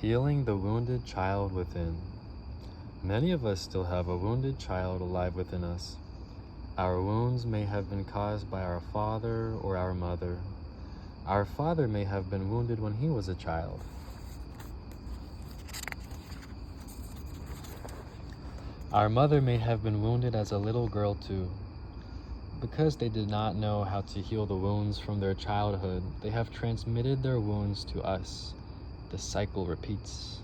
Healing the wounded child within. Many of us still have a wounded child alive within us. Our wounds may have been caused by our father or our mother. Our father may have been wounded when he was a child. Our mother may have been wounded as a little girl too. Because they did not know how to heal the wounds from their childhood, they have transmitted their wounds to us. The cycle repeats.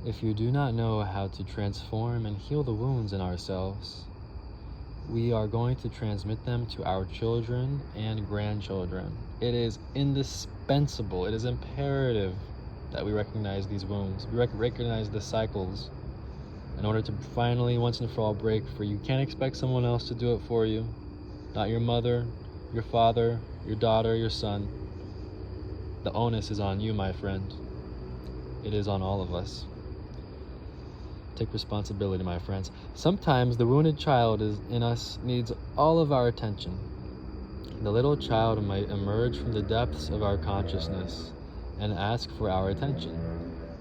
If you do not know how to transform and heal the wounds in ourselves, we are going to transmit them to our children and grandchildren. It is indispensable, it is imperative that we recognize these wounds. We recognize the cycles in order to finally, once and for all, break free. You can't expect someone else to do it for you. Not your mother, your father, your daughter, your son. The onus is on you, my friend. It is on all of us. Take responsibility, my friends. Sometimes the wounded child in us needs all of our attention. The little child might emerge from the depths of our consciousness and ask for our attention.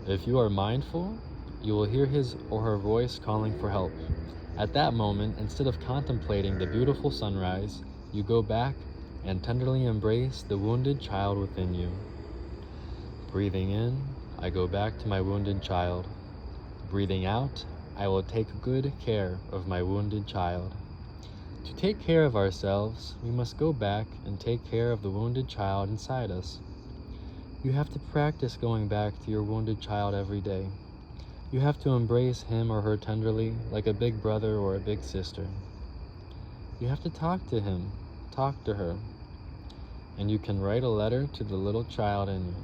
If you are mindful, you will hear his or her voice calling for help. At that moment, instead of contemplating the beautiful sunrise, you go back and tenderly embrace the wounded child within you. Breathing in, I go back to my wounded child. Breathing out, I will take good care of my wounded child. To take care of ourselves, we must go back and take care of the wounded child inside us. You have to practice going back to your wounded child every day. You have to embrace him or her tenderly, like a big brother or a big sister. You have to talk to him, talk to her, and you can write a letter to the little child in you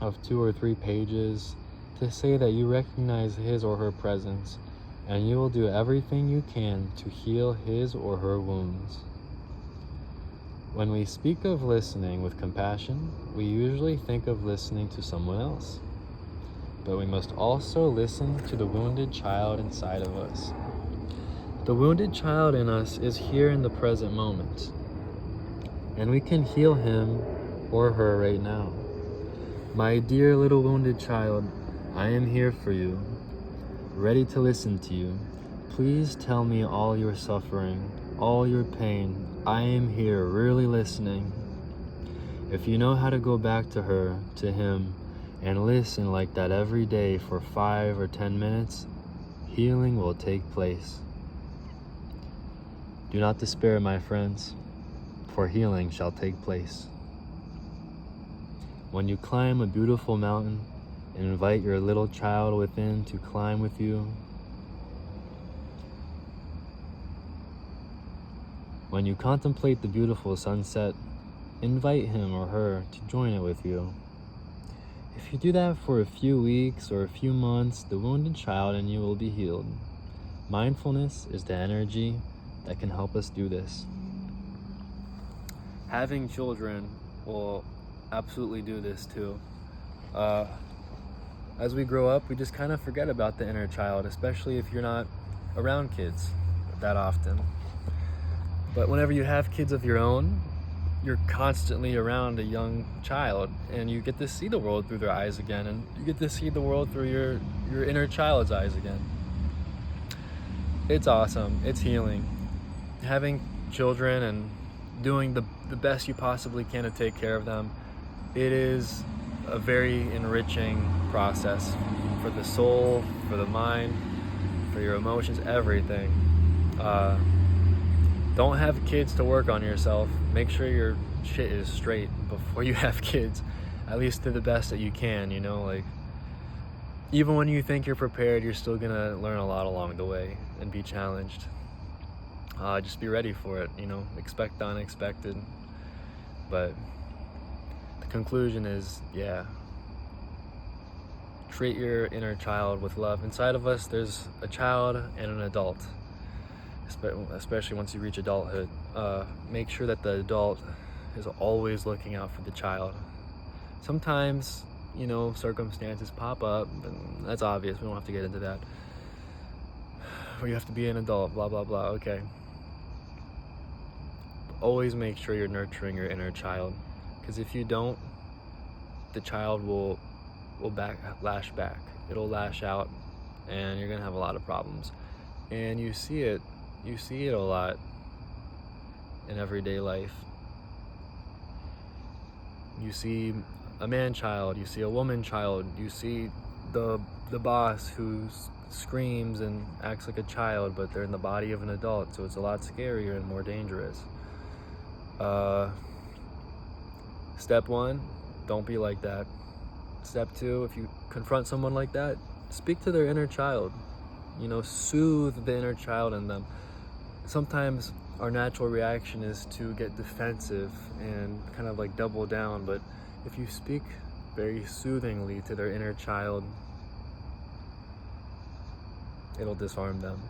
of 2 or 3 pages to say that you recognize his or her presence, and you will do everything you can to heal his or her wounds. When we speak of listening with compassion, we usually think of listening to someone else. But we must also listen to the wounded child inside of us. The wounded child in us is here in the present moment, and we can heal him or her right now. My dear little wounded child, I am here for you, ready to listen to you. Please tell me all your suffering, all your pain. I am here, really listening. If you know how to go back to her, to him, and listen like that every day for 5 or 10 minutes, healing will take place. Do not despair, my friends, for healing shall take place. When you climb a beautiful mountain, invite your little child within to climb with you. When you contemplate the beautiful sunset, invite him or her to join it with you. If you do that for a few weeks or a few months, the wounded child in you will be healed. Mindfulness is the energy that can help us do this. Having children will absolutely do this too. As we grow up, we just kind of forget about the inner child, especially if you're not around kids that often. But whenever you have kids of your own, you're constantly around a young child, and you get to see the world through their eyes again, and you get to see the world through your inner child's eyes again. It's awesome. It's healing. Having children and doing the best you possibly can to take care of them, it is a very enriching process for the soul, for the mind, for your emotions, everything. Don't have kids to work on yourself. Make sure your shit is straight before you have kids, at least to the best that you can, you know, like, even when you think you're prepared, you're still gonna learn a lot along the way and be challenged. Just be ready for it, you know, expect the unexpected. But the conclusion is, yeah, treat your inner child with love. Inside of us, there's a child and an adult. Especially once you reach adulthood, make sure that the adult is always looking out for the child. Sometimes, you know, circumstances pop up, and that's obvious, we don't have to get into that, where you have to be an adult, blah blah blah. Okay, but always make sure you're nurturing your inner child, because if you don't, the child will will lash back. It'll lash out, and you're gonna have a lot of problems. And you see it a lot in everyday life. You see a man-child, you see a woman-child, you see the boss who screams and acts like a child, but they're in the body of an adult, so it's a lot scarier and more dangerous. Step 1, don't be like that. Step 2, if you confront someone like that, speak to their inner child. Soothe the inner child in them. Sometimes our natural reaction is to get defensive and kind of like double down, but if you speak very soothingly to their inner child, it'll disarm them.